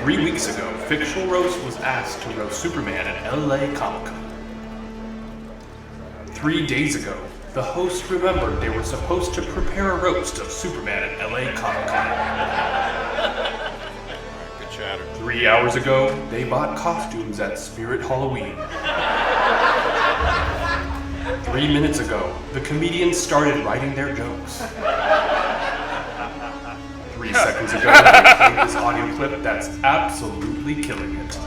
3 weeks ago, Fictional Roast was asked to roast Superman at LA Comic-Con. 3 days ago, the hosts remembered they were supposed to prepare a roast of Superman at LA Comic-Con. Good chatter. 3 hours ago, they bought costumes at Spirit Halloween. 3 minutes ago, the comedians started writing their jokes. 3 seconds ago, they played this audio clip that's absolutely killing it.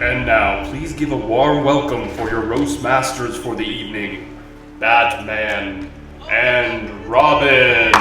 And now, please give a warm welcome for your roast masters for the evening, Batman and Robin.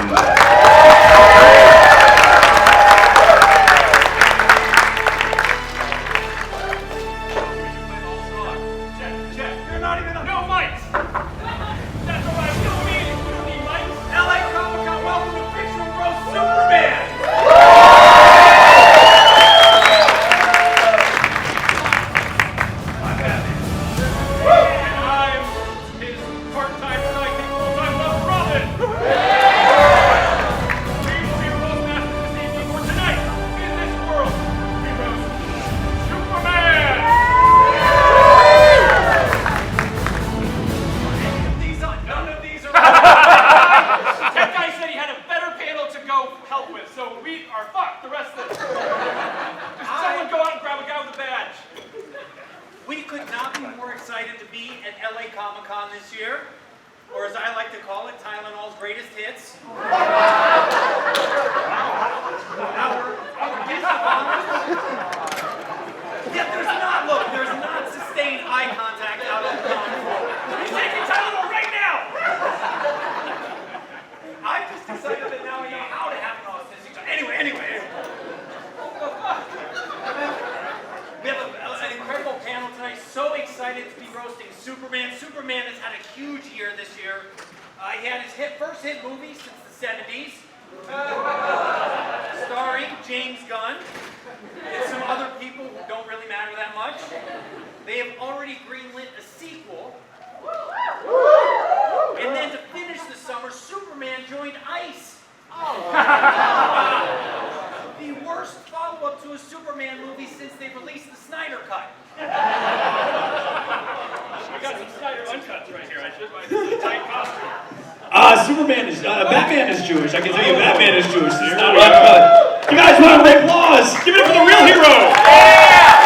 Batman is Jewish. I can tell you Batman is Jewish. It's not uncut. You guys want to applause? Give it up for the real hero! Yeah!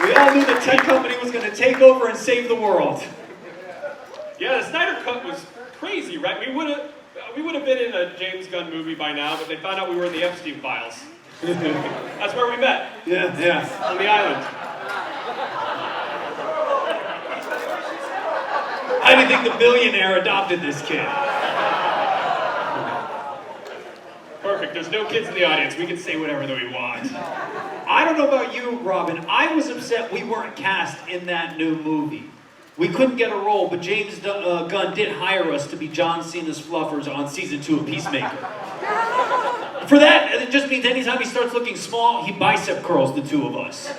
We all knew the tech company was going to take over and save the world. Yeah, the Snyder Cut was crazy, right? We would have been in a James Gunn movie by now, but they found out we were in the Epstein files. That's where we met. Yeah. On the island. I didn't think the billionaire adopted this kid. Perfect. There's no kids in the audience. We can say whatever that we want. I don't know about you, Robin. I was upset we weren't cast in that new movie. We couldn't get a role, but James Gunn did hire us to be John Cena's fluffers on season 2 of Peacemaker. For that, it just means anytime he starts looking small, he bicep curls the two of us.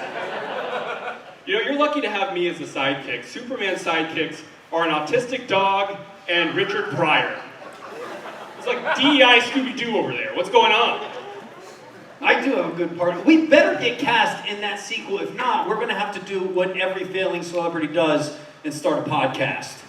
You know, you're lucky to have me as a sidekick. Superman's sidekicks are an autistic dog and Richard Pryor. It's like DEI Scooby-Doo over there. What's going on? I do have a good part. We better get cast in that sequel. If not, we're going to have to do what every failing celebrity does and start a podcast.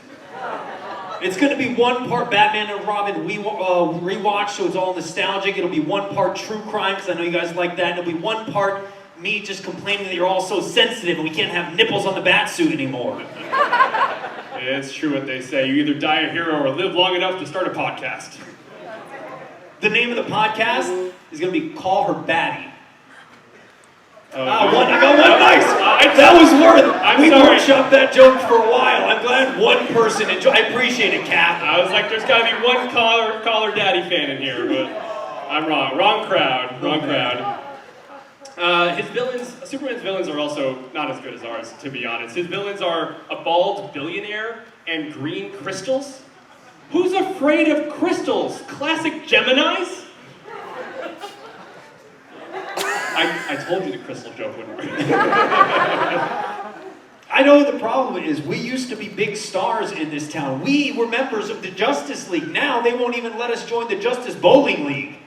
It's going to be one part Batman and Robin rewatch, so it's all nostalgic. It'll be one part true crime, because I know you guys like that. It'll be one part me just complaining that you're all so sensitive and we can't have nipples on the Batsuit anymore. It's true what they say. You either die a hero or live long enough to start a podcast. The name of the podcast is going to be Call Her Batty. I got one nice. That was worth it. We workshopped that joke for a while. I'm glad one person enjoyed. I appreciate it, Cap. I was like, there's got to be one Call Her Daddy fan in here, but I'm wrong. Wrong crowd. Superman's villains are also not as good as ours, to be honest. His villains are a bald billionaire and green crystals. Who's afraid of crystals? Classic Geminis? I told you the crystal joke wouldn't work. I know the problem is we used to be big stars in this town. We were members of the Justice League. Now they won't even let us join the Justice Bowling League.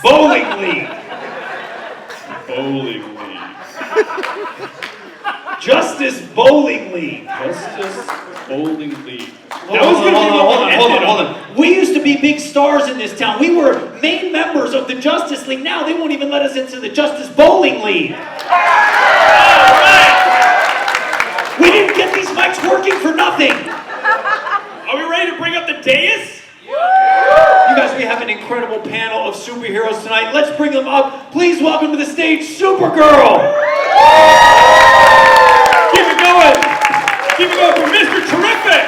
Bowling League. Bowling League. Justice Bowling League. Justice Bowling League. Hold on. We used to be big stars in this town. We were main members of the Justice League. Now they won't even let us into the Justice Bowling League. We didn't get these mics working for nothing. Are we ready to bring up the dais? You guys, we have an incredible panel of superheroes tonight. Let's bring them up. Please welcome to the stage, Supergirl. Keep it going. Keep it going for Mr. Terrific.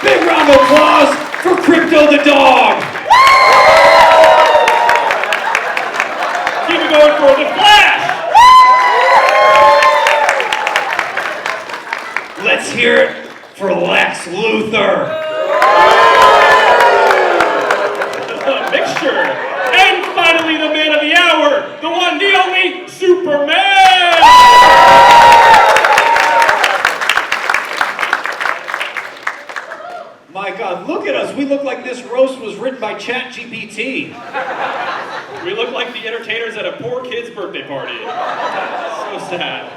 Big round of applause for Krypto the Dog. Keep it going for the Flash. Let's hear it for Lex Luthor. A mixture. And finally, the man of the hour, the one, the only, Superman! My God, look at us. We look like this roast was written by ChatGPT. We look like the entertainers at a poor kid's birthday party. So sad.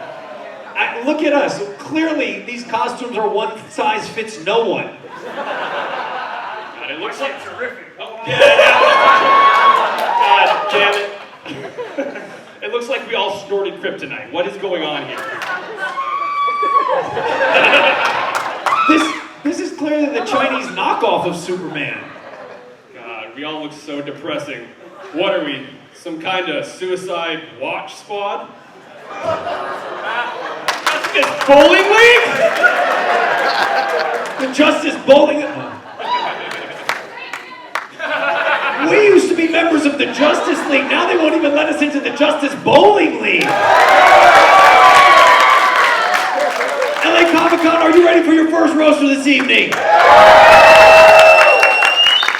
Look at us. Clearly, these costumes are one size fits no one. God, it looks like terrific. Oh, yeah. God damn it. It looks like we all snorted kryptonite. What is going on here? This is clearly the Chinese knockoff of Superman. God, we all look so depressing. What are we? Some kind of suicide watch squad? Justice Bowling League? The Justice Bowling... We used to be members of the Justice League. Now they won't even let us into the Justice Bowling League. LA Comic-Con, are you ready for your first roast for this evening?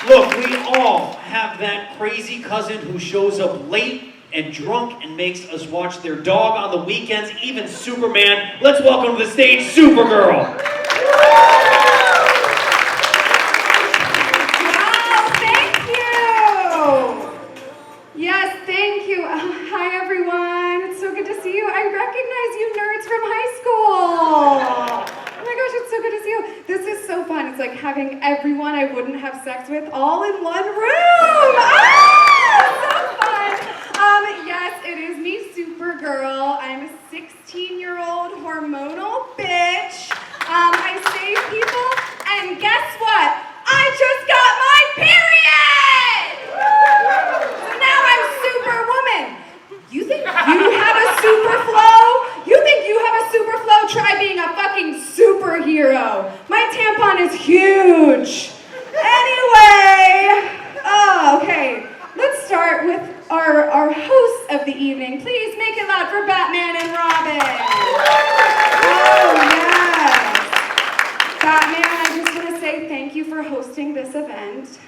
Look, we all have that crazy cousin who shows up late and drunk and makes us watch their dog on the weekends, even Superman. Let's welcome to the stage, Supergirl. Yes, thank you. Hi, everyone. It's so good to see you. I recognize you nerds from high school. Oh my gosh, it's so good to see you. This is so fun. It's like having everyone I wouldn't have sex with all in one room. So fun. Yes, it is me, Supergirl. I'm a 16-year-old hormonal bitch. I save people, and guess what? I just got my period! So now I'm Superwoman. You think you have a super flow? You think you have a super flow? Try being a fucking superhero. My tampon is huge. Anyway, okay. Let's start with our hosts of the evening. Please make it loud for Batman and Robin. Oh, yes. Batman, I just want to say thank you for hosting this event.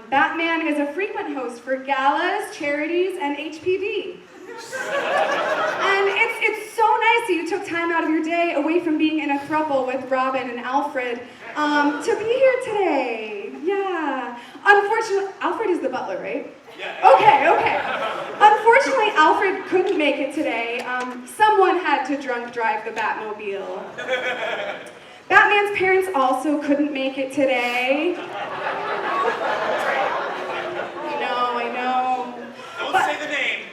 Batman is a frequent host for galas, charities, and HPV. And it's so nice that you took time out of your day away from being in a throuple with Robin and Alfred to be here today. Yeah. Unfortunately, Alfred is the butler, right? Yeah. Okay. Unfortunately, Alfred couldn't make it today. Someone had to drunk drive the Batmobile. Batman's parents also couldn't make it today. I know. Don't say the name.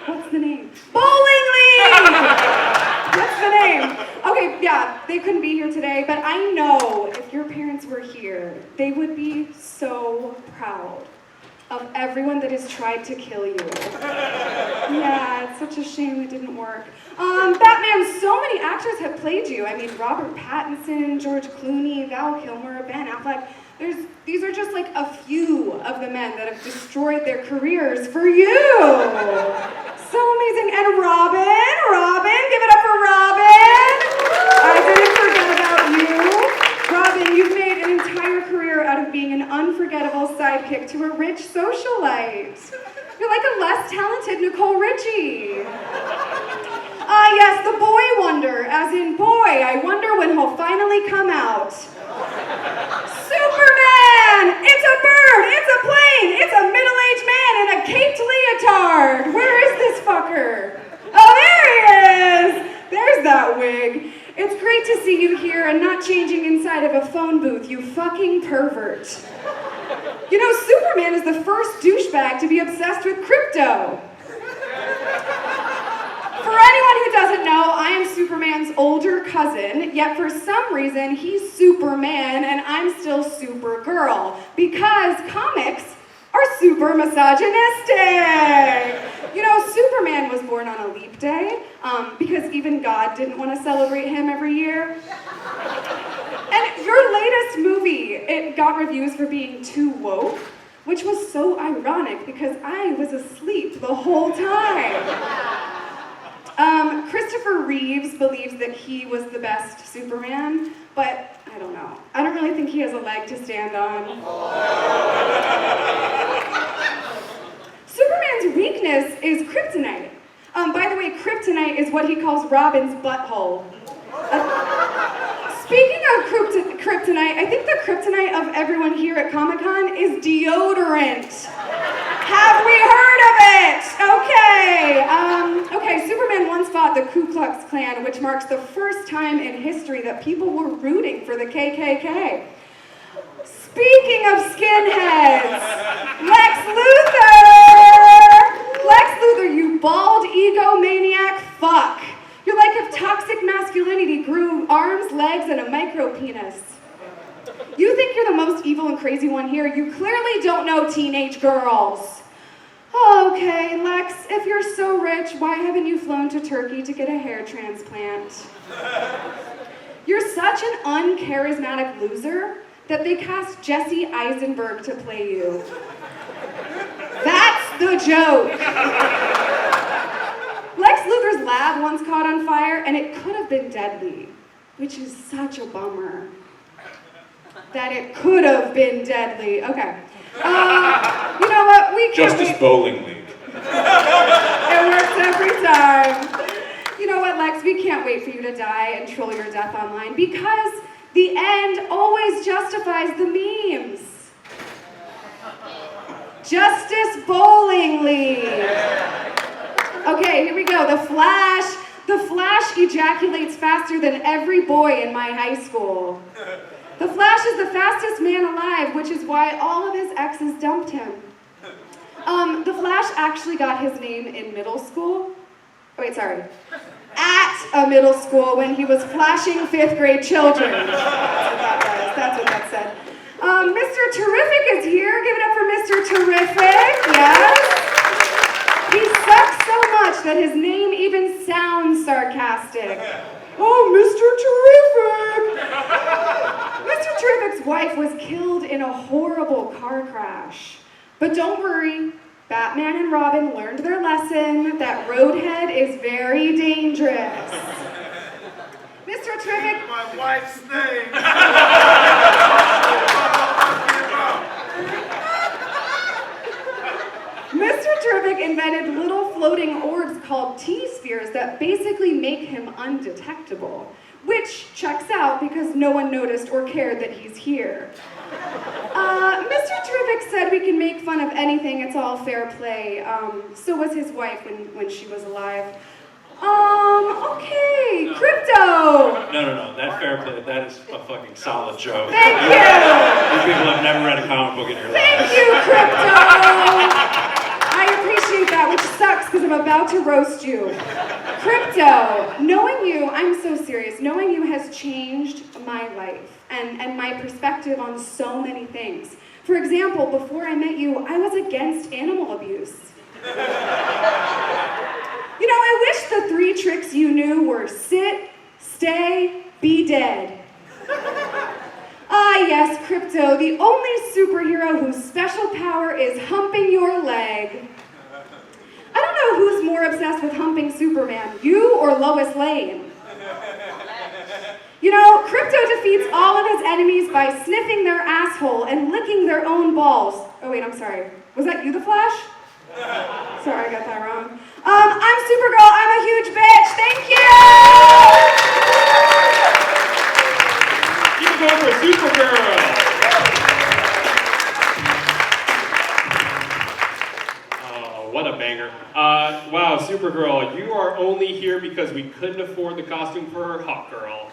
What's the name? Bowling League! What's the name? Okay, yeah, they couldn't be here today, but I know if your parents were here, they would be so proud of everyone that has tried to kill you. Yeah, it's such a shame it didn't work. Batman, so many actors have played you. I mean, Robert Pattinson, George Clooney, Val Kilmer, Ben Affleck. These are just like a few of the men that have destroyed their careers for you. So amazing. And Robin, give it up for Robin. I didn't forget about you. Robin, you've made an entire career out of being an unforgettable sidekick to a rich socialite. You're like a less talented Nicole Richie. Yes, the boy wonder, as in boy, I wonder when he'll finally come out. Superman! It's a bird! It's a plane! It's a middle-aged man in a caped leotard! Where is this fucker? Oh, there he is! There's that wig. It's great to see you here and not changing inside of a phone booth, you fucking pervert. You know, Superman is the first douchebag to be obsessed with Krypto. For anyone who doesn't know, I am Superman's older cousin, yet for some reason he's Superman and I'm still Supergirl, because comics are super misogynistic. You know, Superman was born on a leap day, because even God didn't want to celebrate him every year. And your latest movie, it got reviews for being too woke, which was so ironic because I was asleep the whole time. Christopher Reeves believes that he was the best Superman, but I don't know. I don't really think he has a leg to stand on. Superman's weakness is kryptonite. By the way, kryptonite is what he calls Robin's butthole. Speaking of kryptonite, I think the kryptonite of everyone here at Comic-Con is deodorant. Have we heard of it? Okay, Superman once fought the Ku Klux Klan, which marks the first time in history that people were rooting for the KKK. Speaking of skinheads, Lex Luthor, you bald egomaniac fuck. You're like if toxic masculinity grew arms, legs, and a micro penis. You think you're the most evil and crazy one here? You clearly don't know teenage girls. Okay, Lex, if you're so rich, why haven't you flown to Turkey to get a hair transplant? You're such an uncharismatic loser that they cast Jesse Eisenberg to play you. That's the joke. Lex Luthor's lab once caught on fire, and it could have been deadly, which is such a bummer. That it could have been deadly. Okay. You know what? We can't Justice Bowling League. It works every time. You know what, Lex? We can't wait for you to die and troll your death online because the end always justifies the memes. Justice Bowling League. Okay, here we go. The Flash ejaculates faster than every boy in my high school. The Flash is the fastest man alive, which is why all of his exes dumped him. The Flash actually got his name in middle school. At a middle school when he was flashing 5th grade children. That's what that said. Mr. Terrific is here. Give it up for Mr. Terrific. Yes. He sucks so much that his name even sounds sarcastic. Oh, Mr. Terrific! Mr. Terrific's wife was killed in a horrible car crash. But don't worry, Batman and Robin learned their lesson that Roadhead is very dangerous. Mr. Terrific... My wife's name! Mr. Terrific invented little floating orbs called T-spheres that basically make him undetectable, which checks out because no one noticed or cared that he's here. Mr. Terrific said we can make fun of anything, it's all fair play. So was his wife when she was alive. Okay, Krypto! No, that fair play, that is a fucking solid joke. Thank you! You people have never read a comic book in your lives. Thank you, Krypto! I appreciate that, which sucks because I'm about to roast you. Krypto, knowing you, I'm so serious, knowing you has changed my life and my perspective on so many things. For example, before I met you, I was against animal abuse. You know, I wish the 3 tricks you knew were sit, stay, be dead. Ah yes, Krypto, the only superhero whose special power is humping your leg. I don't know who's more obsessed with humping Superman, you or Lois Lane. You know, Krypto defeats all of his enemies by sniffing their asshole and licking their own balls. Oh wait, I'm sorry. Was that you, the Flash? Sorry, I got that wrong. I'm Supergirl. I'm a huge bitch. Thank you! Keep going for Supergirl! Oh, what a banger. Wow, Supergirl, you are only here because we couldn't afford the costume for Hawk Girl.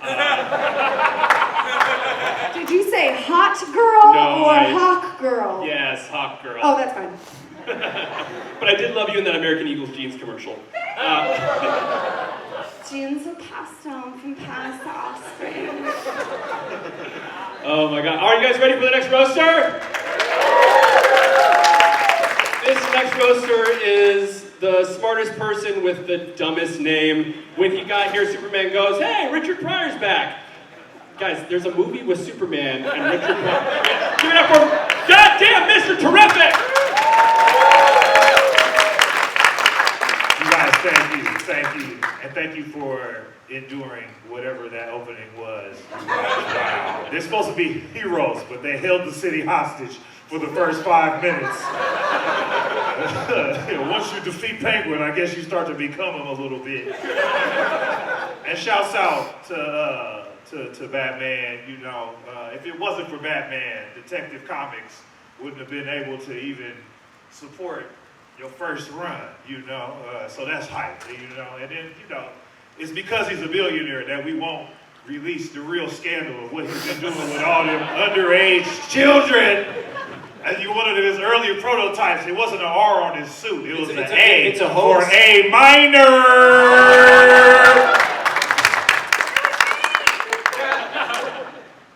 Did you say hot girl No, or hawk girl? Yes, Hawk Girl. Oh, that's fine. But I did love you in that American Eagles jeans commercial. Jeans are passed down from past offspring. Oh my god. Are you guys ready for the next roaster? This next roaster is the smartest person with the dumbest name. When he got here, Superman goes, "Hey, Richard Pryor's back." Guys, there's a movie with Superman and Richard Pryor. Give it up for goddamn Mr. Terrific! You guys, thank you. And thank you for enduring whatever that opening was. Wow. They're supposed to be heroes, but they held the city hostage for the first 5 minutes. Once you defeat Penguin, I guess you start to become him a little bit. And shouts out to Batman. You know, if it wasn't for Batman, Detective Comics wouldn't have been able to even support your first run, you know, so that's hype, you know, and then, you know, it's because he's a billionaire that we won't release the real scandal of what he's been doing with all them underage children. And you one of his earlier prototypes, it wasn't an R on his suit, it was an A it's a for hoax. A minor.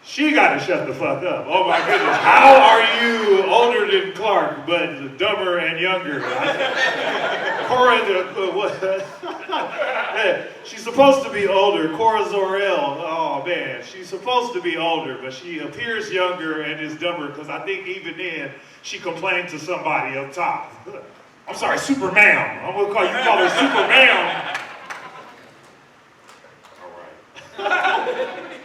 She got to shut the fuck up. Oh my goodness. How are you older than Clark, but dumber and younger? Cora, she's supposed to be older. Cora Zor-El. Oh man, she's supposed to be older, but she appears younger and is dumber because I think even then she complained to somebody up top. I'm sorry, Superman. I'm gonna call her Superman. All right.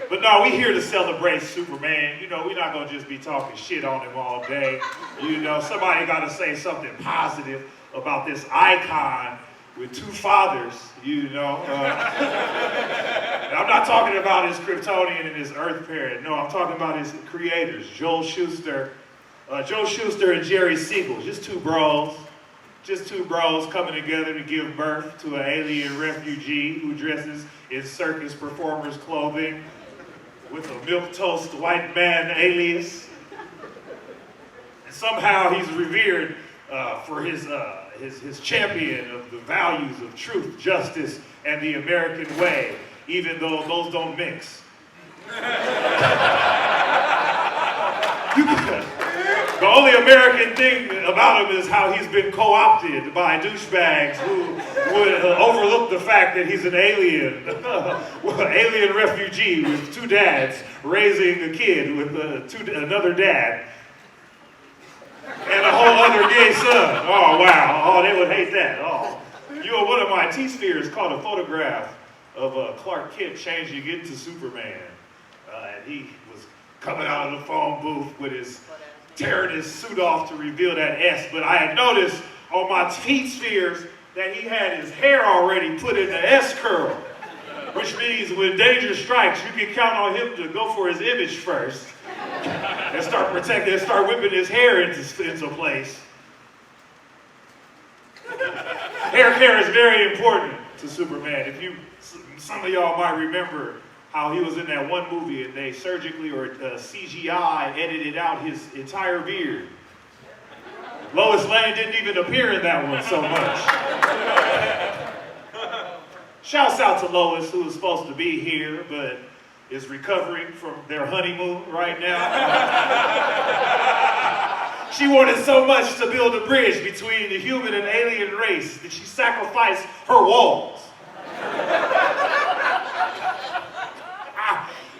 But no, we here to celebrate Superman. You know, we're not gonna just be talking shit on him all day. You know, somebody gotta say something positive about this icon with two fathers, you know. I'm not talking about his Kryptonian and his Earth parent. No, I'm talking about his creators, Joe Shuster and Jerry Siegel. Just two bros coming together to give birth to an alien refugee who dresses in circus performers' clothing with a milquetoast white man alias. And somehow he's revered for his champion of the values of truth, justice, and the American way, even though those don't mix. The only American thing about him is how he's been co-opted by douchebags who would overlook the fact that he's an alien, alien refugee with two dads raising a kid with another dad and a whole other gay son. Oh wow! Oh, they would hate that. Oh, you know, one of my T-spheres caught a photograph of Clark Kent changing into Superman, and he was coming out of the phone booth with his tearing his suit off to reveal that S, but I had noticed on my T-spheres that he had his hair already put in the S curl, which means when danger strikes, you can count on him to go for his image first and start protecting and start whipping his hair into place. Hair care is very important to Superman. Some of y'all might remember how he was in that one movie and they surgically or CGI edited out his entire beard. Lois Lane didn't even appear in that one so much. Shouts out to Lois, who was supposed to be here, but is recovering from their honeymoon right now. She wanted so much to build a bridge between the human and alien race that she sacrificed her walls.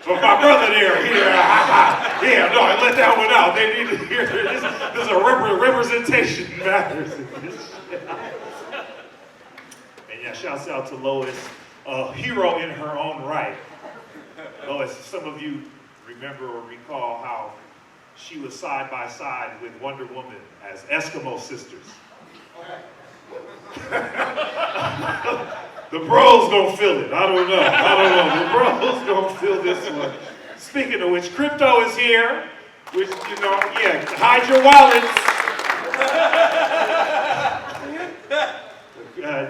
But my brother there, yeah, no, I let that one out. They need to hear this. This is a representation matters. And yeah, shouts out to Lois, a hero in her own right. Lois, some of you remember or recall how she was side by side with Wonder Woman as Eskimo sisters. The bros don't feel it. I don't know. The bros don't feel this one. Speaking of which, Krypto is here. Which, hide your wallets.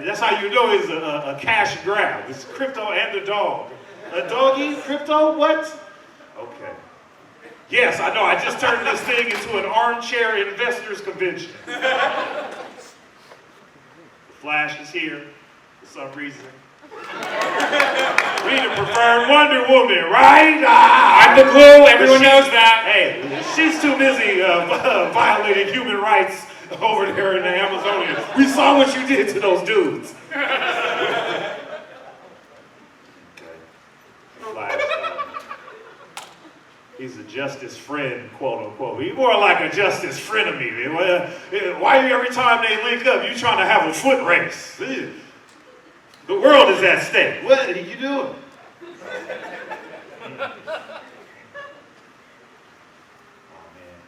That's how you know it's a cash grab. It's Krypto and the dog. A doggy? Krypto? What? Okay. Yes, I know. I just turned this thing into an armchair investors convention. The Flash is here for some reason. Rita preferred Wonder Woman, right? I'm the glue. Everyone knows that. Hey, she's too busy violating human rights over there in the Amazonia. We saw what you did to those dudes. Flash, he's a justice friend, quote unquote. He's more like a justice frenemy. Why every time they link up, you trying to have a foot race? The world is at stake. What are you doing? Oh man,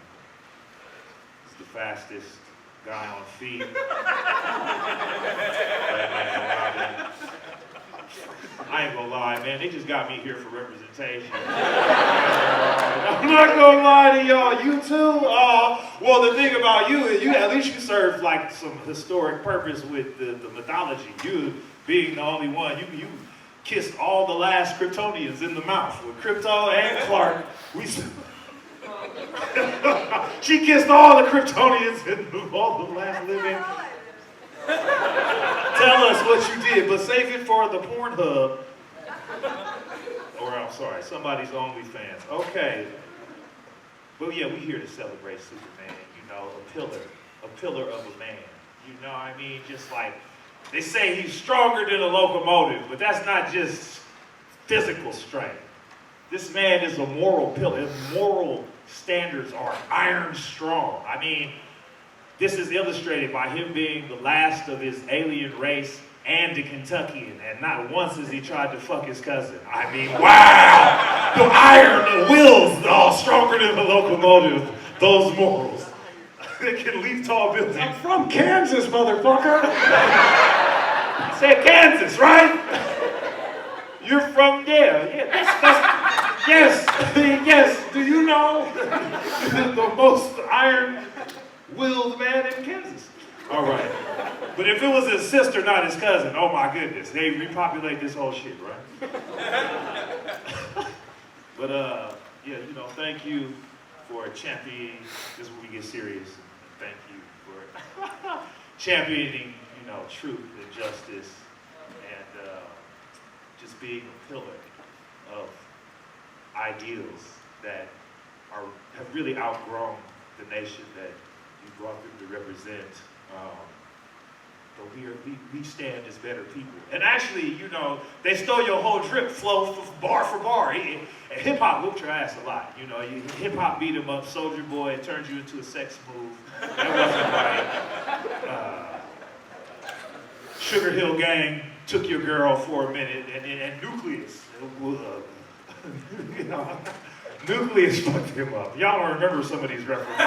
it's the fastest guy on feet. I ain't gonna lie, man. They just got me here for representation. I'm not gonna lie to y'all. You too? Well, the thing about you is at least you serve like some historic purpose with the mythology. You being the only one, you kissed all the last Kryptonians in the mouth with Krypto and Clark. She kissed all the Kryptonians and all the last living. Tell us what you did, but save it for the Pornhub. Or I'm sorry, somebody's OnlyFans. Okay. Well, yeah, we're here to celebrate Superman, a pillar of a man. You know what I mean? Just like, they say he's stronger than a locomotive, but that's not just physical strength. This man is a moral pillar. His moral standards are iron strong. I mean, this is illustrated by him being the last of his alien race and a Kentuckian, and not once has he tried to fuck his cousin. I mean, wow! The iron, the wills, all stronger than the locomotive. Those morals. They can leap tall buildings. I'm from Kansas, motherfucker! I said Kansas, right? You're from there. Yes. Do you know the most iron-willed man in Kansas? All right. But if it was his sister, not his cousin, oh my goodness, they repopulate this whole shit, right? But thank you for championing. This is when we get serious. Thank you for championing, truth and justice, and just being a pillar of ideals that have really outgrown the nation that you brought them to represent. But we stand as better people. And actually, they stole your whole drip flow bar for bar. Hip hop whooped your ass a lot. Hip hop beat him up. Soldier Boy turned you into a sex move. That wasn't right. Sugar Hill Gang took your girl for a minute, and Nucleus. Nucleus fucked him up. Y'all don't remember some of these references.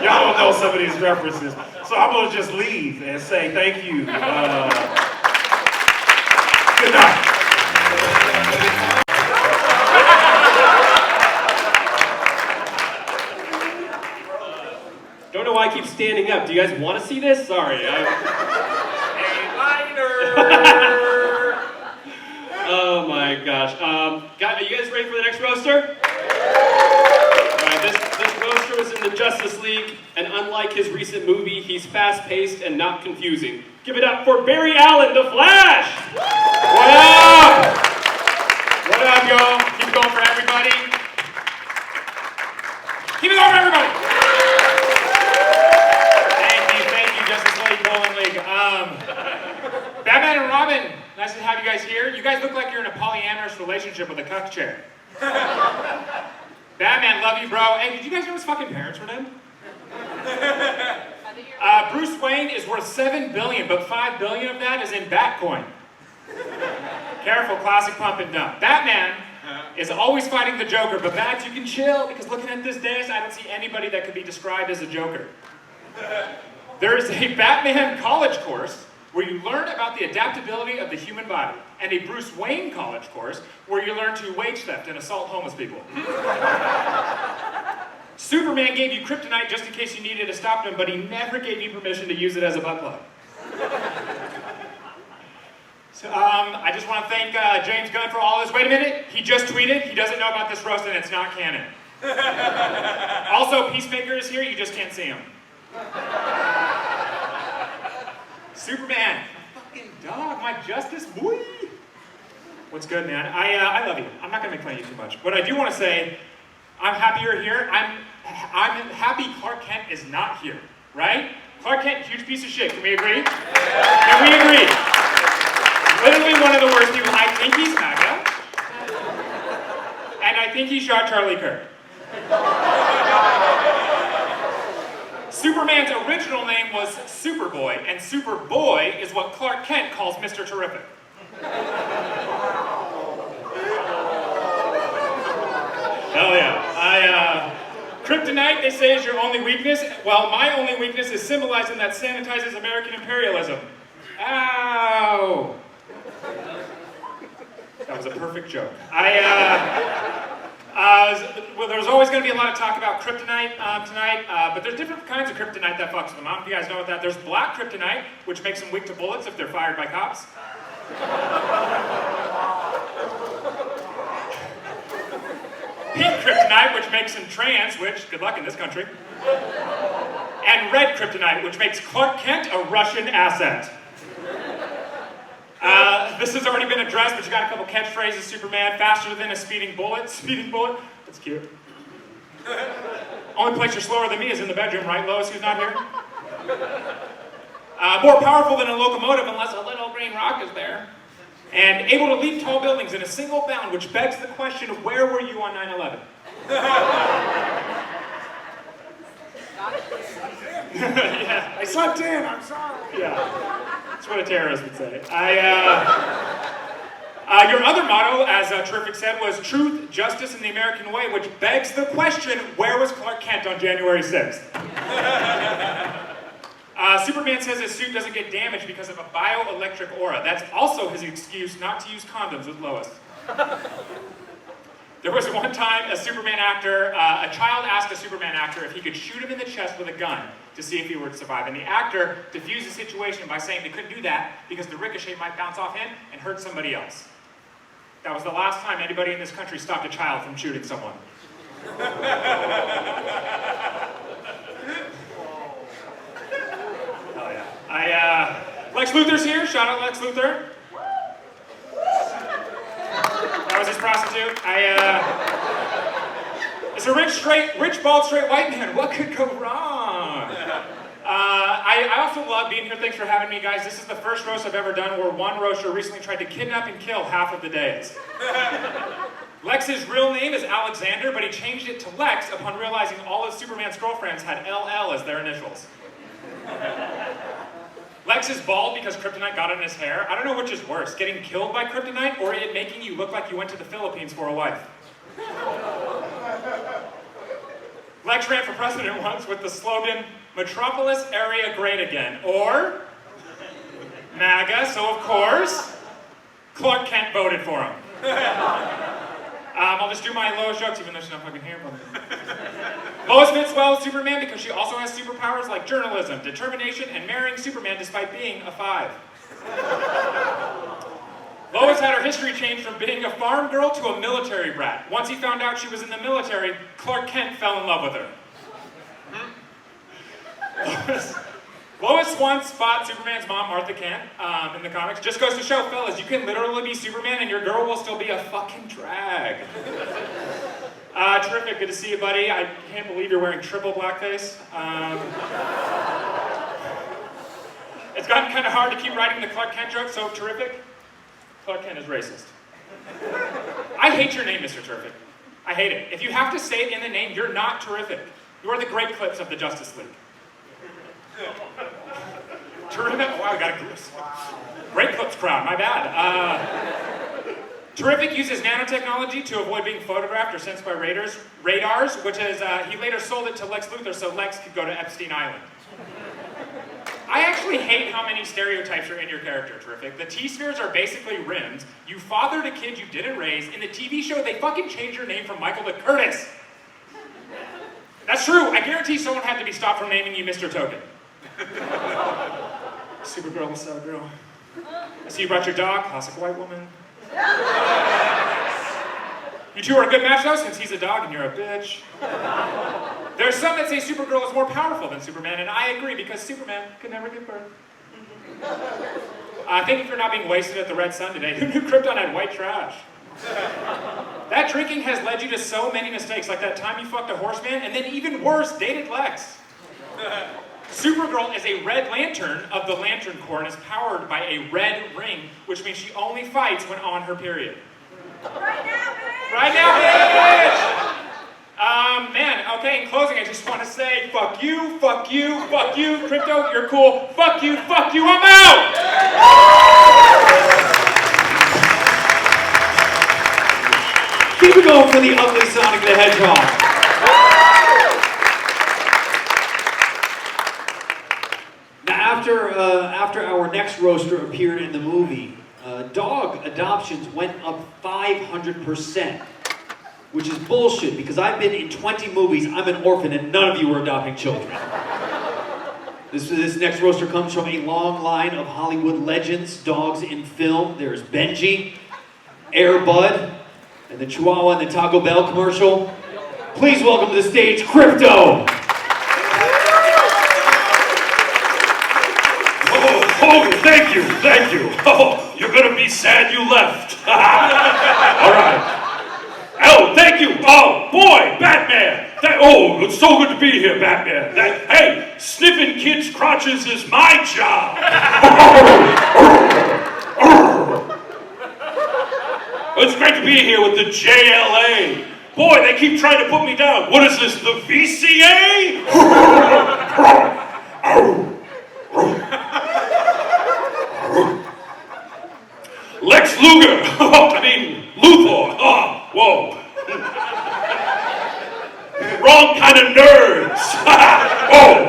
Y'all don't know some of these references. So I'm gonna just leave and say thank you. Good night. Don't know why I keep standing up. Do you guys want to see this? Sorry. Oh my gosh. Are you guys ready for the next roaster? Alright, this roaster was in the Justice League, and unlike his recent movie, he's fast-paced and not confusing. Give it up for Barry Allen, the Flash! What up? What up, y'all? Keep it going for everybody. Keep it going for everybody! Thank you, Justice League, Bowling League. Batman and Robin, nice to have you guys here. You guys look like you're in a polyamorous relationship with a cuck chair. Batman, love you, bro. Hey, did you guys know his fucking parents were dead? Bruce Wayne is worth $7 billion, but $5 billion of that is in Batcoin. Careful, classic pump and dump. Batman, is always fighting the Joker, but Babs, you can chill, because looking at this desk, I don't see anybody that could be described as a Joker. There is a Batman college course where you learn about the adaptability of the human body, and a Bruce Wayne college course where you learn to wage theft and assault homeless people. Superman gave you kryptonite just in case you needed to stop him, but he never gave you permission to use it as a butt plug. So, I just want to thank James Gunn for all this. Wait a minute, he just tweeted. He doesn't know about this roast and it's not canon. Also, Peacemaker is here, you just can't see him. Superman, my fucking dog, my justice, boy. What's good, man? I love you. I'm not gonna make fun of you too much. But I do want to say, I'm happy you're here. I'm happy Clark Kent is not here, right? Clark Kent, huge piece of shit. Can we agree? Can we agree? Literally one of the worst people. I think he's MAGA. And I think he shot Charlie Kirk. Superman's original name was Superboy, and Superboy is what Clark Kent calls Mr. Terrific. Hell yeah. Kryptonite, they say, is your only weakness. Well, my only weakness is symbolizing that sanitizes American imperialism. Ow! That was a perfect joke. Well, there's always going to be a lot of talk about kryptonite tonight, but there's different kinds of kryptonite that fucks with them. I don't know if you guys know what that. There's black kryptonite, which makes them weak to bullets if they're fired by cops. Pink kryptonite, which makes him trans, which, good luck in this country. And red kryptonite, which makes Clark Kent a Russian asset. This has already been addressed, but you got a couple catchphrases. Superman, faster than a speeding bullet. Speeding bullet? That's cute. Only place you're slower than me is in the bedroom, right, Lois, who's not here? More powerful than a locomotive unless a little green rock is there. And able to leap tall buildings in a single bound, which begs the question, where were you on 9/11? Yeah. I slept in, I'm sorry. Yeah. That's what a terrorist would say. Your other motto, as Terrific said, was truth, justice, and the American way, which begs the question, where was Clark Kent on January 6th? Superman says his suit doesn't get damaged because of a bioelectric aura. That's also his excuse not to use condoms with Lois. There was one time a Superman actor, a child asked a Superman actor if he could shoot him in the chest with a gun to see if he would survive. And the actor diffused the situation by saying they couldn't do that because the ricochet might bounce off him and hurt somebody else. That was the last time anybody in this country stopped a child from shooting someone. Oh yeah. Lex Luthor's here. Shout out Lex Luthor. That was his prostitute. It's a rich, bald, straight white man. What could go wrong? I also love being here. Thanks for having me, guys. This is the first roast I've ever done where one roaster recently tried to kidnap and kill half of the days. Lex's real name is Alexander, but he changed it to Lex upon realizing all of Superman's girlfriends had LL as their initials. Lex is bald because kryptonite got in his hair. I don't know which is worse, getting killed by kryptonite or it making you look like you went to the Philippines for a wife. Lex ran for president once with the slogan, Metropolis area great again, or MAGA, so of course, Clark Kent voted for him. I'll just do my Lois jokes even though she's not fucking here. Lois fits well with Superman because she also has superpowers like journalism, determination, and marrying Superman despite being a 5. Lois had her history changed from being a farm girl to a military brat. Once he found out she was in the military, Clark Kent fell in love with her. Lois once fought Superman's mom, Martha Kent, in the comics. Just goes to show, fellas, you can literally be Superman and your girl will still be a fucking drag. Terrific, good to see you, buddy. I can't believe you're wearing triple blackface. It's gotten kind of hard to keep writing the Clark Kent joke, so Terrific. Clark Kent is racist. I hate your name, Mr. Terrific. I hate it. If you have to say it in the name, you're not terrific. You are the Great Clips of the Justice League. Terrific. Oh, wow, I got a Great Clips crowd. My bad. Terrific uses nanotechnology to avoid being photographed or sensed by radars, which is, he later sold it to Lex Luthor so Lex could go to Epstein Island. I actually hate how many stereotypes are in your character, Terrific. The T-spheres are basically rims. You fathered a kid you didn't raise. In the TV show, they fucking changed your name from Michael to Curtis. That's true. I guarantee someone had to be stopped from naming you Mr. Token. Supergirl, what's up, girl? I see you brought your dog, classic white woman. You two are a good match though, since he's a dog and you're a bitch. There's some that say Supergirl is more powerful than Superman, and I agree because Superman could never give birth. Thank you for not being wasted at the Red Sun today. Who knew Krypton had white trash? That drinking has led you to so many mistakes, like that time you fucked a horseman, and then even worse, dated Lex. Supergirl is a Red Lantern of the Lantern Corps and is powered by a red ring, which means she only fights when on her period. Right now, bitch! Right now, bitch! Man, okay, in closing, I just want to say, fuck you, fuck you, fuck you, Krypto, you're cool, fuck you, I'm out! Keep it going for the ugly Sonic the Hedgehog. Now, after our next roaster appeared in the movie, dog adoptions went up 500%, which is bullshit because I've been in 20 movies, I'm an orphan, and none of you were adopting children. This next roaster comes from a long line of Hollywood legends, dogs in film. There's Benji, Air Bud, and the Chihuahua in the Taco Bell commercial. Please welcome to the stage, Krypto! Oh, thank you. Oh, you're gonna be sad you left. All right. Oh, thank you. Oh, boy, Batman. Oh, it's so good to be here, Batman. Hey, sniffing kids' crotches is my job. It's great to be here with the JLA. Boy, they keep trying to put me down. What is this, the VCA? Lex Luthor. Luthor. Oh, whoa. Wrong kind of nerds. Oh.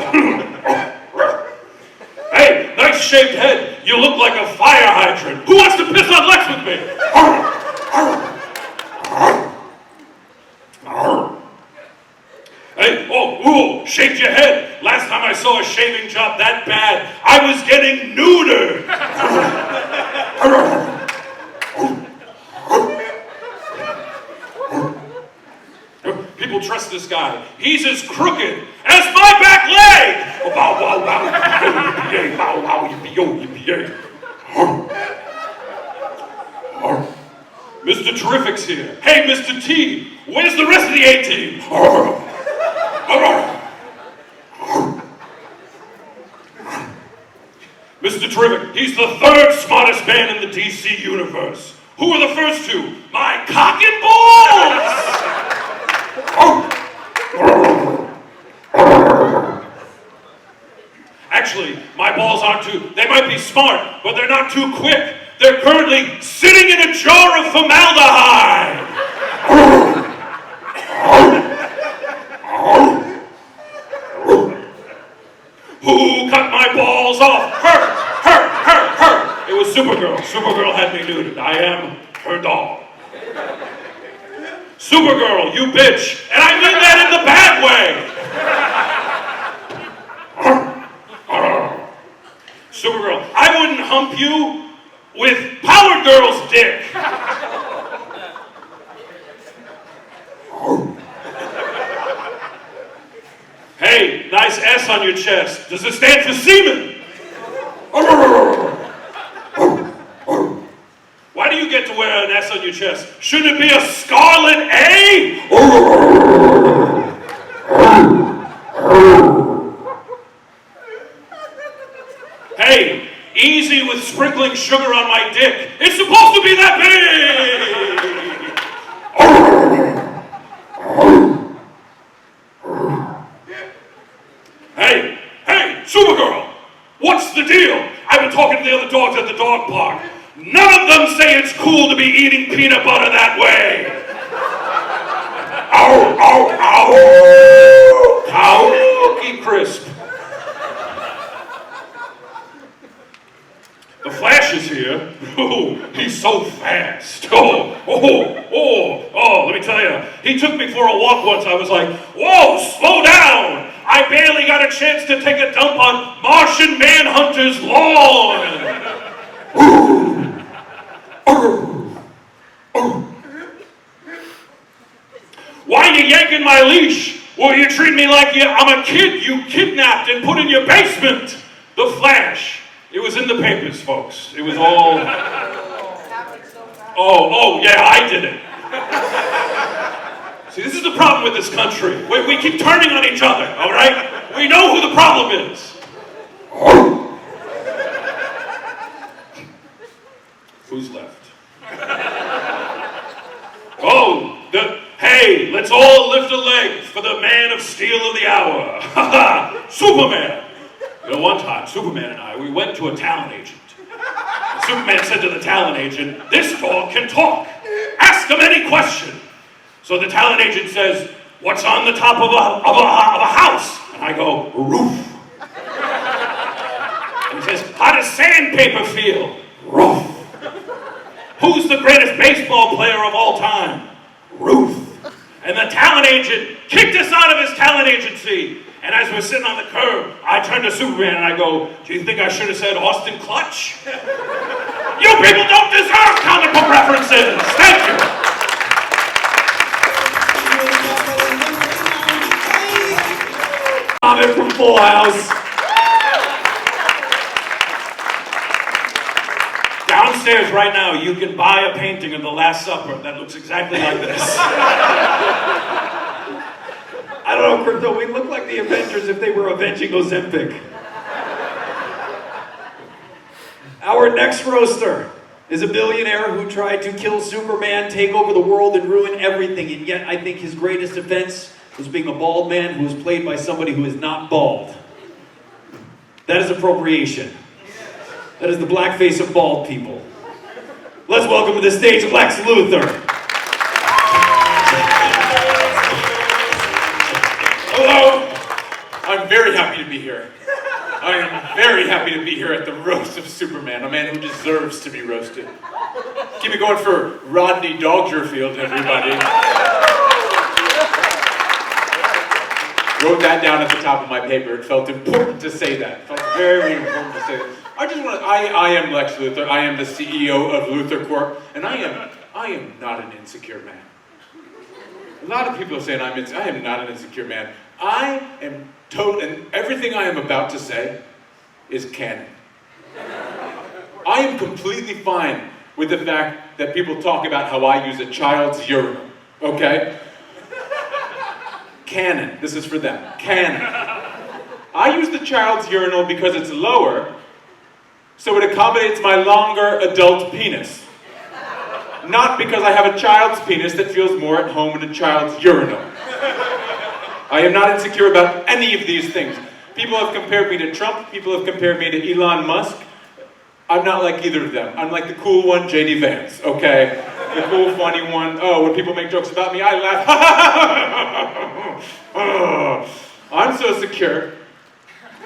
Hey, nice shaved head. You look like a fire hydrant. Who wants to piss on Lex with me? Hey, oh, shaved your head. Last time I saw a shaving job that bad, I was getting neutered. People trust this guy. He's as crooked as my back leg. Oh, bow, wow, wow, yippee-yay, bow, wow, yippee-yo, yippee-yay. Mr. Terrific's here. Hey, Mr. T, where's the rest of the A-team? Mr. Terrific, he's the third smartest man in the DC universe. Who are the first two? My cock and balls! Actually, my balls aren't too, they might be smart, but they're not too quick. They're currently sitting in a jar of formaldehyde. Who cut my balls off? Her. It was Supergirl. Supergirl had me neutered. I am her dog. Supergirl, you bitch. And I mean that in the bad way. Supergirl, I wouldn't hump you with Power Girl's dick. Hey, nice S on your chest. Does it stand for semen? Why do you get to wear an S on your chest? Shouldn't it be a scarlet A? Hey, easy with sprinkling sugar on my dick. It's supposed to be that big! Hey, Supergirl! What's the deal? I've been talking to the other dogs at the dog park. None of them say it's cool to be eating peanut butter that way. Ow, ow, ow. Ow, keep crisp. The Flash is here. Oh, he's so fast. Oh, let me tell you. He took me for a walk once. I was like, whoa, slow down. I barely got a chance to take a dump on Martian Manhunter's lawn. Why are you yanking my leash? Well, you treat me like I'm a kid you kidnapped and put in your basement. The Flash. It was in the papers, folks. It was all... Oh, yeah, I did it. See, this is the problem with this country. We keep turning on each other, all right? We know who the problem is. Who's left? Hey, let's all lift a leg for the man of steel of the hour. Superman. You know, one time, Superman and I, we went to a talent agent. And Superman said to the talent agent, "This dog can talk. Ask him any question." So the talent agent says, "What's on the top of a house?" And I go, "Roof." And he says, "How does sandpaper feel?" Roof. Who's the greatest baseball player of all time? Ruth. And the talent agent kicked us out of his talent agency. And as we're sitting on the curb, I turn to Superman and I go, "Do you think I should have said Austin Clutch?" You people don't deserve comic book references. Thank you. Comment from Full House. Downstairs right now, you can buy a painting of The Last Supper that looks exactly like this. I don't know, Krypto, we look like the Avengers if they were avenging Ozempic. Our next roaster is a billionaire who tried to kill Superman, take over the world, and ruin everything, and yet I think his greatest offense was being a bald man who was played by somebody who is not bald. That is appropriation. That is the blackface of bald people. Let's welcome to the stage Lex Luthor. Hello. I'm very happy to be here. I am very happy to be here at the roast of Superman, a man who deserves to be roasted. Keep it going for Rodney Dangerfield, everybody. Wrote that down at the top of my paper. It felt important to say that. It felt very important to say that. I am Lex Luthor. I am the CEO of Luthor Corp. And I am not an insecure man. A lot of people are saying I am not an insecure man. I am and everything I am about to say is canon. I am completely fine with the fact that people talk about how I use a child's urinal, okay? Canon, this is for them, canon. I use the child's urinal because it's lower, so it accommodates my longer adult penis. Not because I have a child's penis that feels more at home in a child's urinal. I am not insecure about any of these things. People have compared me to Trump, people have compared me to Elon Musk. I'm not like either of them. I'm like the cool one, J.D. Vance, okay? The cool, funny one. Oh, when people make jokes about me, I laugh. I'm so secure.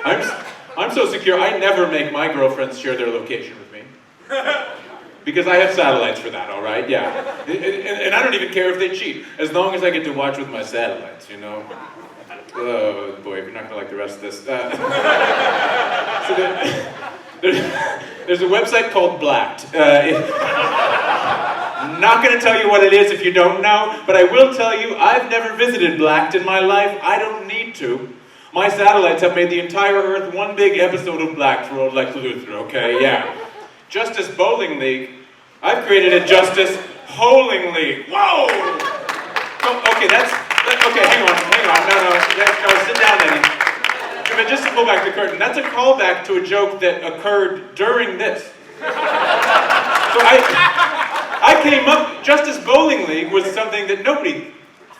I'm so secure, I never make my girlfriends share their location with me. Because I have satellites for that, all right? Yeah. And I don't even care if they cheat, as long as I get to watch with my satellites, you know? Oh, boy, you're not gonna like the rest of this. So there's a website called Blacked. I'm not gonna tell you what it is if you don't know, but I will tell you, I've never visited Blacked in my life. I don't need to. My satellites have made the entire Earth one big episode of Blacked for old Lex Luthor, okay? Yeah. Justice Bowling League. I've created a Justice Holing League. Whoa! Oh, okay, okay, hang on. No, sit down, Anyi. But just to pull back the curtain, that's a callback to a joke that occurred during this. So I came up, Justice Bowling League was something that nobody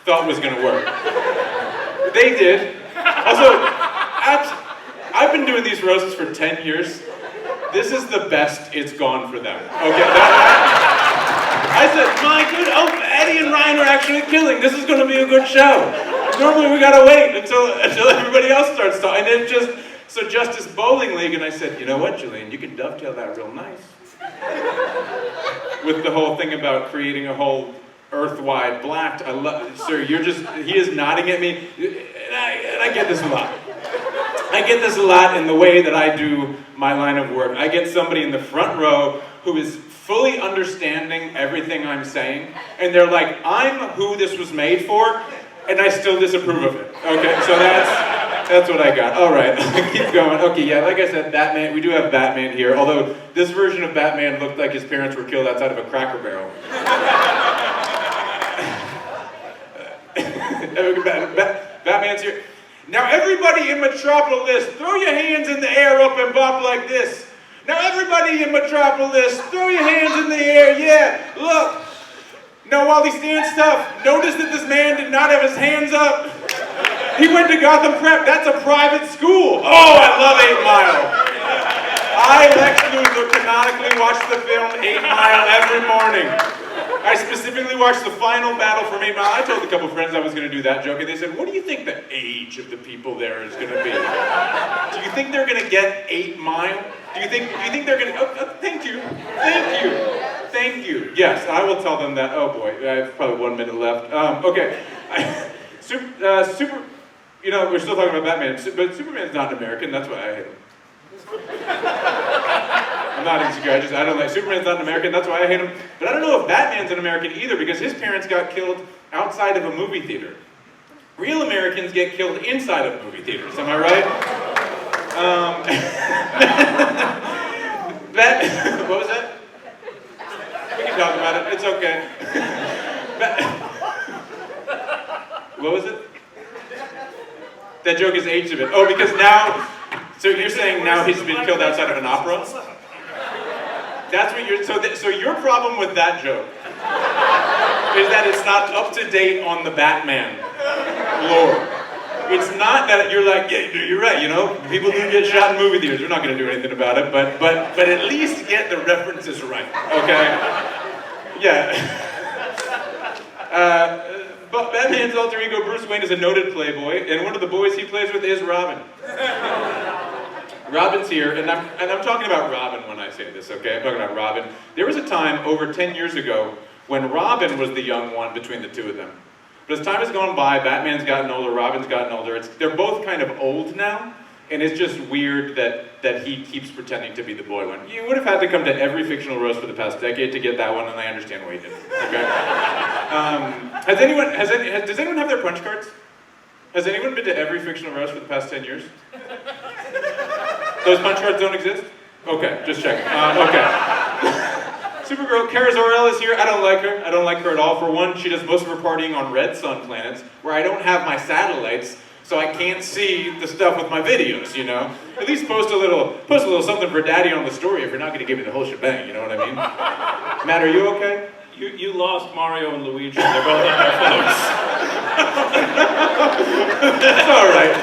thought was gonna work. They did. Also, I've been doing these roasts for 10 years. this is the best it's gone for them. Okay, I said, my good, Eddie and Ryan are actually killing. This is going to be a good show. Normally we gotta wait until everybody else starts talking. And it so Justice Bowling League, and I said, you know what, Julian, you can dovetail that real nice. With the whole thing about creating a whole earth-wide black. Sir, he is nodding at me, and I get this a lot. I get this a lot in the way that I do my line of work. I get somebody in the front row who is fully understanding everything I'm saying, and they're like, I'm who this was made for, and I still disapprove of it. Okay, so that's what I got. All right, keep going. Okay, yeah, like I said, Batman, we do have Batman here, although this version of Batman looked like his parents were killed outside of a Cracker Barrel. Batman's here. Now everybody in Metropolis, throw your hands in the air up and bop like this. Now everybody in Metropolis, throw your hands in the air, yeah, look. Now while he stands tough, notice that this man did not have his hands up. He went to Gotham Prep, that's a private school. Oh, I love 8 Mile. I, Lex Luthor, canonically watch the film 8 Mile every morning. I specifically watched the final battle from 8 Mile. I told a couple friends I was going to do that joke, and they said, what do you think the age of the people there is going to be? Do you think they're going to get 8 Mile? Do you think they're going to... thank you. Thank you. Yes, I will tell them that. Oh boy, I have probably 1 minute left. Okay. You know, we're still talking about Batman, but Superman's not an American, that's why I hate him. I'm not insecure, I don't like, Superman's not an American, that's why I hate him. But I don't know if Batman's an American either, because his parents got killed outside of a movie theater. Real Americans get killed inside of movie theaters, am I right? What was that? We can talk about it, it's okay. What was it? That joke is aged a bit. Oh, because now, so you're saying now he's been killed outside of an opera? That's what you're, so your problem with that joke is that it's not up to date on the Batman lore. It's not that you're like, yeah, you're right, you know, people do get shot in movie theaters, we're not going to do anything about it, but at least get the references right, okay? Yeah. But Batman's alter ego Bruce Wayne is a noted playboy, and one of the boys he plays with is Robin. Robin's here, and I'm talking about Robin when I say this, okay? I'm talking about Robin. There was a time over 10 years ago when Robin was the young one between the two of them. But as time has gone by, Batman's gotten older, Robin's gotten older. They're both kind of old now, and it's just weird that he keeps pretending to be the boy one. You would have had to come to every fictional roast for the past decade to get that one, and I understand why you did. Okay. Does anyone have their punch cards? Has anyone been to every fictional roast for the past 10 years? Those punch cards don't exist? Okay, just checking. Okay. Supergirl, Kara Zor-El is here. I don't like her. I don't like her at all. For one, she does most of her partying on red sun planets, where I don't have my satellites, so I can't see the stuff with my videos, you know? At least post a little something for Daddy on the story if you're not gonna give me the whole shebang, you know what I mean? Matt, are you okay? You lost Mario and Luigi. They're both on their phones. That's all right.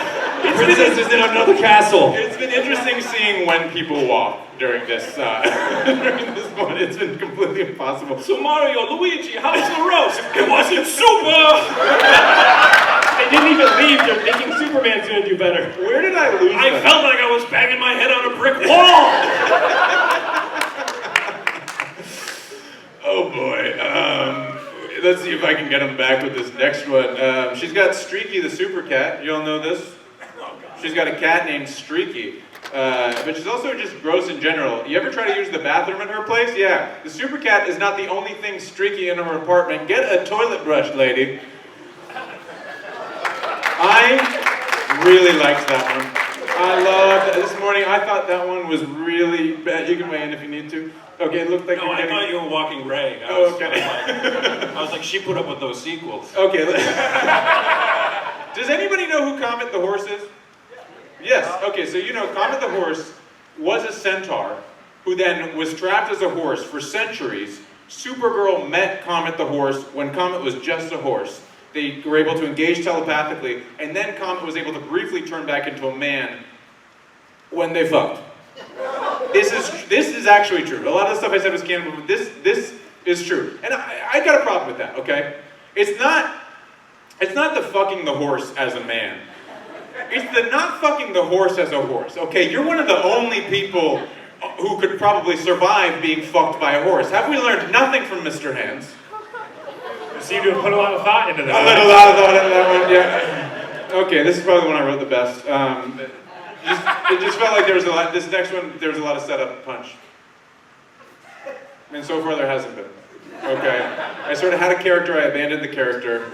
Princess is in another castle. It's been interesting seeing when people walk during this moment. It's been completely impossible. So Mario, Luigi, how was the roast? It wasn't super! They didn't even leave, they're thinking Superman's gonna do better. Where did I lose I that? felt like I was banging my head on a brick wall! Oh boy. Let's see if I can get him back with this next one. She's got Streaky the super cat. You all know this? She's got a cat named Streaky. But she's also just gross in general. You ever try to use the bathroom in her place? Yeah. The super cat is not the only thing streaky in her apartment. Get a toilet brush, lady. I really liked that one. I loved this morning. I thought that one was really bad. You can weigh in if you need to. Okay, it looked like No, I thought you were walking Ray. I was like, she put up with those sequels. Okay. Does anybody know who Comet the Horse is? Yes. Okay, so you know Comet the Horse was a centaur who then was trapped as a horse for centuries. Supergirl met Comet the Horse when Comet was just a horse. They were able to engage telepathically, and then Comet was able to briefly turn back into a man when they fucked. This is this is actually true. A lot of the stuff I said was canon, but this is true. And I got a problem with that, okay? It's not the fucking the horse as a man. It's the not fucking the horse as a horse, okay? You're one of the only people who could probably survive being fucked by a horse. Have we learned nothing from Mr. Hands? You seem to have put a lot of thought into this. I put a lot of thought into that one, yeah. Okay, this is probably the one I wrote the best. It just felt like there was a lot, this next one, there was a lot of setup and punch. And so far there hasn't been. Okay. I sort of had a character, I abandoned the character.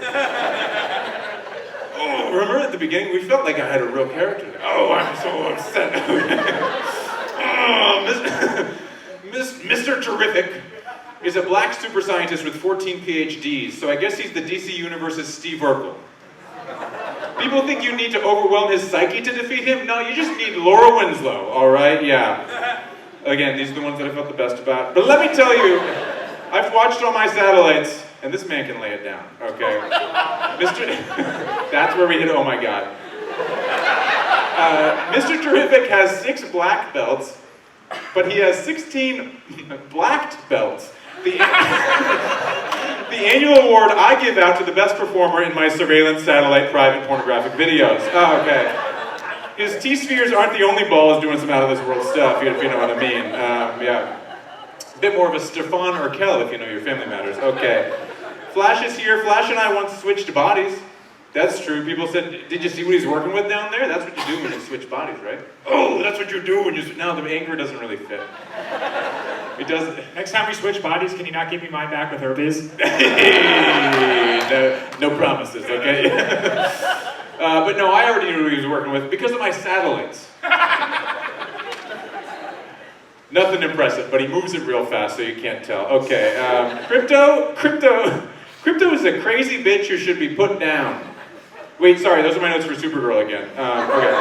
Oh, remember at the beginning, we felt like I had a real character. Oh, I'm so upset. Oh, Mr. Terrific is a black super scientist with 14 PhDs, so I guess he's the DC Universe's Steve Urkel. People think you need to overwhelm his psyche to defeat him? No, you just need Laura Winslow, alright? Yeah. Again, these are the ones that I felt the best about. But let me tell you, I've watched all my satellites, and this man can lay it down, okay? That's where we hit, oh my god. Mr. Terrific has 6 black belts, but he has 16 blacked belts. The annual award I give out to the best performer in my surveillance satellite private pornographic videos. Oh, okay. His T-spheres aren't the only balls doing some out-of-this-world stuff, if you know what I mean. Yeah. A bit more of a Stefan Urkel, if you know your family matters. Okay. Flash is here. Flash and I once switched bodies. That's true. People said, did you see what he's working with down there? That's what you do when you switch bodies, right? Oh, that's what you do when you... No, the anchor doesn't really fit. It doesn't... Next time we switch bodies, can you not give me mine back with her biz? No promises, okay? But no, I already knew who he was working with because of my satellites. Nothing impressive, but he moves it real fast, so you can't tell. Okay, Krypto is a crazy bitch who should be put down. Wait, sorry, those are my notes for Supergirl again. Okay.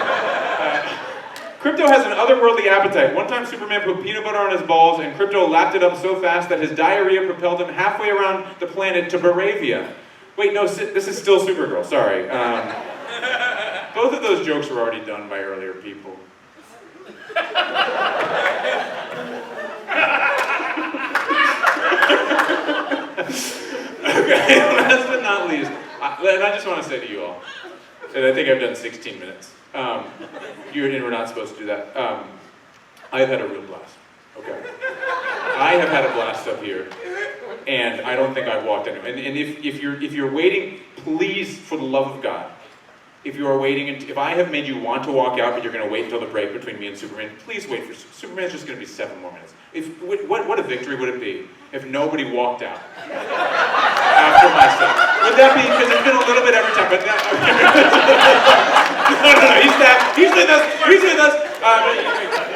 Krypto has an otherworldly appetite. One time Superman put peanut butter on his balls and Krypto lapped it up so fast that his diarrhea propelled him halfway around the planet to Baravia. Wait, no, this is still Supergirl, sorry. Both of those jokes were already done by earlier people. Okay, last but not least, and I just want to say to you all, and I think I've done 16 minutes. We're not supposed to do that. I have had a real blast. Okay. I have had a blast up here, and I don't think I've walked anywhere. And if you're waiting, please, for the love of God, if you are waiting, if I have made you want to walk out, but you're going to wait until the break between me and Superman, please wait for Superman's just going to be 7 more minutes. What a victory would it be if nobody walked out after my stuff? Would that be, because it's been a little bit every time, but that, no, he's with us.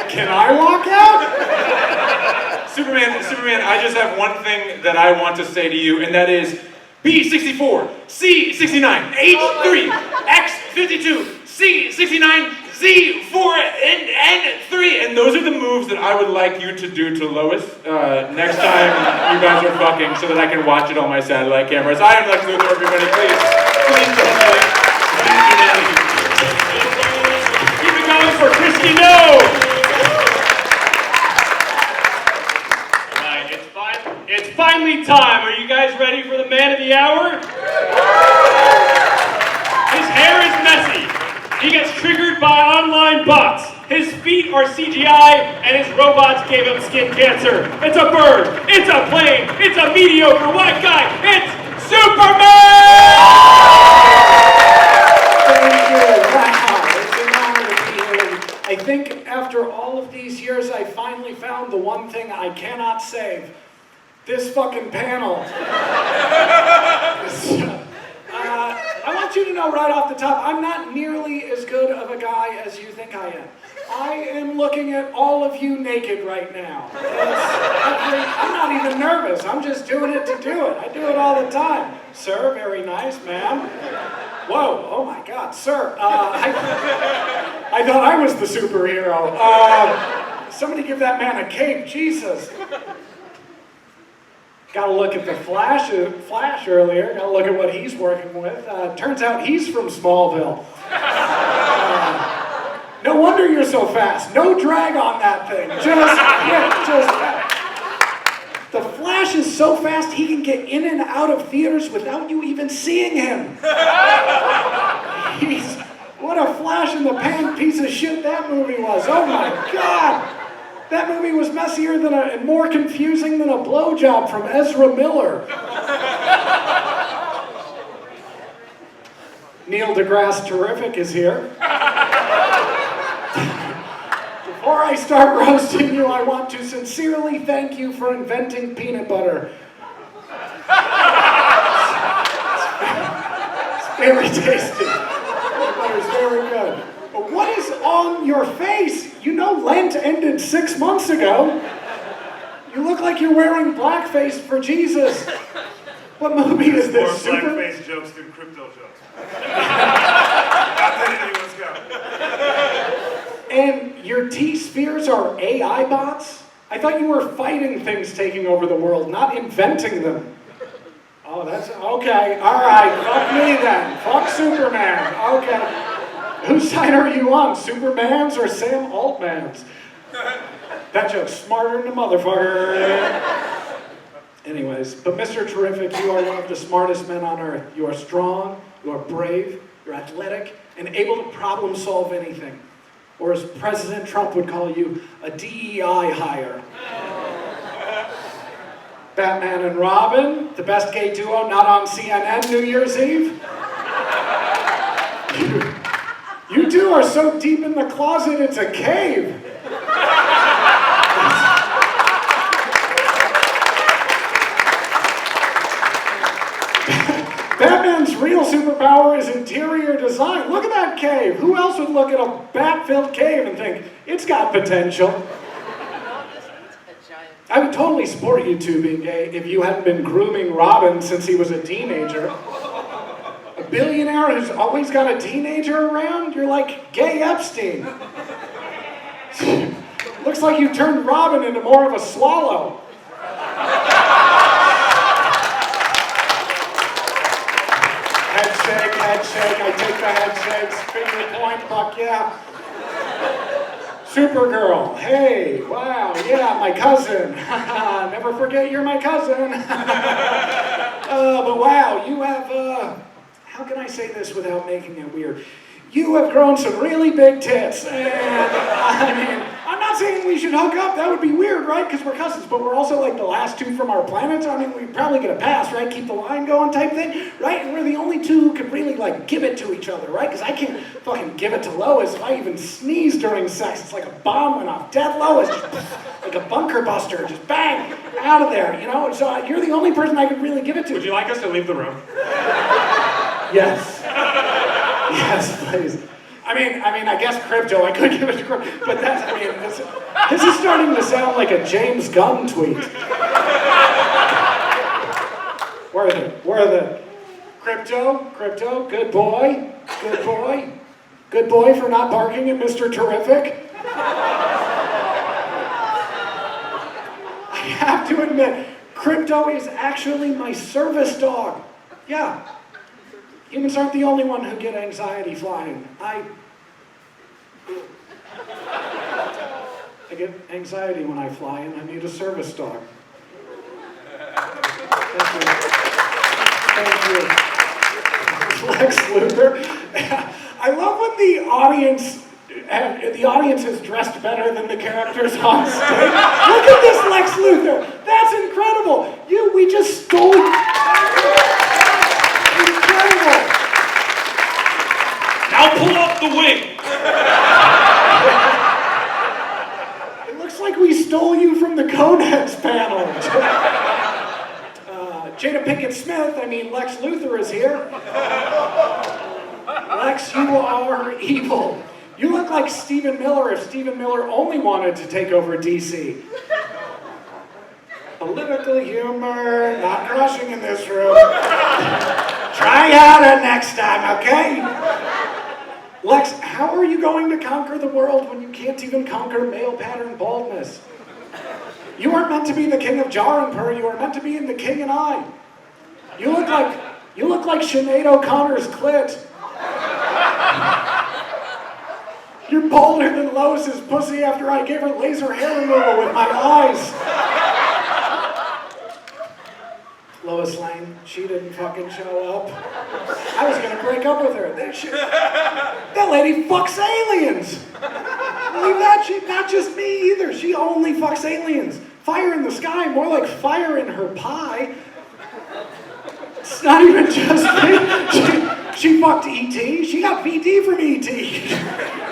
Can I walk out? Superman, I just have one thing that I want to say to you, and that is, B64, C69, H3, X52, C69, Z4, and 3. And those are the moves that I would like you to do to Lois next time you guys are fucking so that I can watch it on my satellite cameras. I am Lex Luthor, everybody, please join me. Keep it going for Christy No! It's finally time. Are you guys ready for the man of the hour? His hair is messy. He gets triggered by online bots. His feet are CGI, and his robots gave him skin cancer. It's a bird. It's a plane. It's a mediocre white guy. It's Superman! Thank you. Wow. It's an honor to be here. I think after all of these years, I finally found the one thing I cannot save. This fucking panel. I want you to know right off the top, I'm not nearly as good of a guy as you think I am. I am looking at all of you naked right now. I'm not even nervous. I'm just doing it to do it. I do it all the time. Sir, very nice, ma'am. Whoa, oh my God, sir. I thought I was the superhero. Somebody give that man a cape, Jesus. Got to look at the Flash earlier. Got to look at what he's working with. Turns out he's from Smallville. No wonder you're so fast. No drag on that thing. The Flash is so fast he can get in and out of theaters without you even seeing him. What a flash in the pan piece of shit that movie was. Oh my God. That movie was messier and more confusing than a blowjob from Ezra Miller. Neil deGrasse Terrific is here. Before I start roasting you, I want to sincerely thank you for inventing peanut butter. It's very tasty. Peanut butter is very good. But what is on your face? You know Lent ended 6 months ago. You look like you're wearing blackface for Jesus. What movie is this? More blackface jokes than crypto jokes. Not that anyone's go. And your T-spheres are AI bots? I thought you were fighting things taking over the world, not inventing them. Oh, that's okay. All right, fuck me then. Fuck Superman. Okay. Whose side are you on? Superman's or Sam Altman's? That joke's smarter than a motherfucker. Anyways, but Mr. Terrific, you are one of the smartest men on earth. You are strong, you are brave, you're athletic, and able to problem solve anything. Or as President Trump would call you, a DEI hire. Batman and Robin, the best gay duo not on CNN New Year's Eve. You two are so deep in the closet, it's a cave. Batman's real superpower is interior design. Look at that cave. Who else would look at a bat-filled cave and think, it's got potential? I would totally support you two being gay if you hadn't been grooming Robin since he was a teenager. A billionaire who's always got a teenager around? You're like gay Epstein. Looks like you turned Robin into more of a swallow. Head shake, I take the head shakes, finger point, fuck yeah. Supergirl, hey, wow, yeah, my cousin. Never forget you're my cousin. But wow, you have, how can I say this without making it weird? You have grown some really big tits, and I mean, I'm not saying we should hook up, that would be weird, right? Because we're cousins, but we're also like the last two from our planet, so I mean, we'd probably get a pass, right? Keep the line going type thing, right? And we're the only two who can really like give it to each other, right? Because I can't fucking give it to Lois. If I even sneeze during sex, it's like a bomb went off. Dead Lois, just like a bunker buster, just bang, out of there, you know? So you're the only person I could really give it to. Would you like us to leave the room? Yes. Yes, please. I mean, I guess Krypto, I could give it to Krypto, but that's, I mean, this is starting to sound like a James Gunn tweet. Where are the, Krypto, good boy, good boy for not barking at Mr. Terrific. I have to admit, Krypto is actually my service dog. Yeah. Humans aren't the only one who get anxiety flying. I get anxiety when I fly, and I need a service dog. Thank you. Lex Luthor. I love when the audience is dressed better than the characters on stage. Look at this Lex Luthor. That's incredible. We just stole. Incredible. Now pull up the wig. It looks like we stole you from the Coneheads panel. Jada Pinkett Smith, Lex Luthor is here. Lex, you are evil. You look like Stephen Miller if Stephen Miller only wanted to take over DC. Political humor, not crushing in this room. Try harder next time, okay? Lex, how are you going to conquer the world when you can't even conquer male pattern baldness? You aren't meant to be the king of Jaranpur, you are meant to be in The King and I. You look like Sinead O'Connor's clit. You're bolder than Lois's pussy after I gave her laser hair removal with my eyes. Lois Lane, she didn't fucking show up. I was gonna break up with her. That lady fucks aliens. Believe that? Not just me either. She only fucks aliens. Fire in the sky, more like fire in her pie. It's not even just me. She fucked E.T. She got VD from E.T.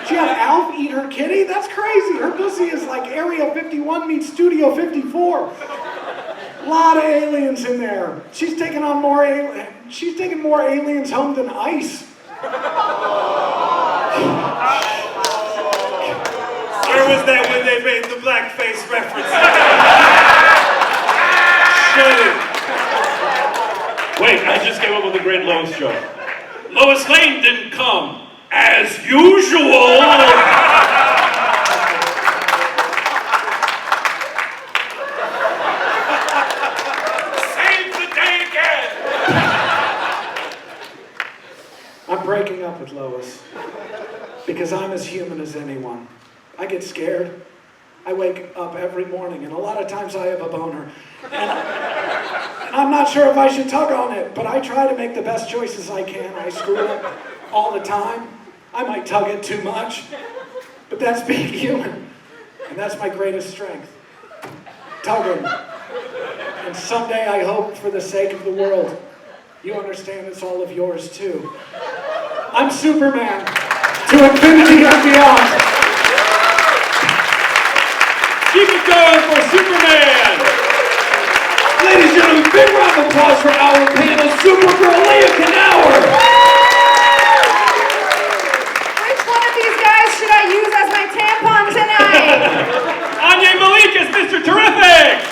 She had Alf eat her kitty. That's crazy. Her pussy is like Area 51 meets Studio 54. A lot of aliens in there. She's taking on more She's taking more aliens home than ICE. Where was that when they made the blackface reference? Shut it. Wait, I just came up with a great Lois joke. Lois Lane didn't come, as usual. Save the day again. I'm breaking up with Lois because I'm as human as anyone. I get scared. I wake up every morning, and a lot of times I have a boner. And I'm not sure if I should tug on it, but I try to make the best choices I can. I screw up all the time. I might tug it too much, but that's being human. And that's my greatest strength. Tugging. And someday I hope, for the sake of the world, you understand it's all of yours too. I'm Superman. To infinity and beyond. Keep it going for Superman! Ladies and gentlemen, big round of applause for our panel, Supergirl, Leah, Knauer. Which one of these guys should I use as my tampon tonight? Anyi Malik as Mr. Terrific!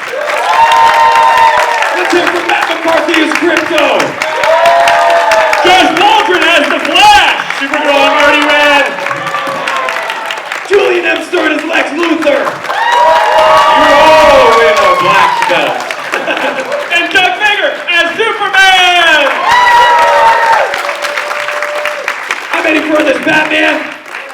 Let's hear from McCarthy as Krypto. Waldron as the Flash! Supergirl, I'm already red! Julian M. Stewart as Lex Luthor. You're all in a black belt. And Fager as Superman! I'm Eddie Furth as Batman.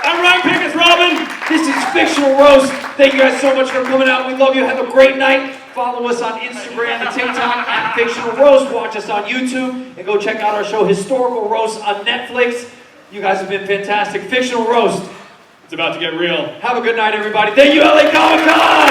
I'm Ryan Pigg as Robin! This is Fictional Roast. Thank you guys so much for coming out. We love you. Have a great night. Follow us on Instagram and TikTok at Fictional Roast. Watch us on YouTube. And go check out our show, Historical Roast, on Netflix. You guys have been fantastic. Fictional Roast. It's about to get real. Have a good night, everybody. Thank you, LA Comic Con!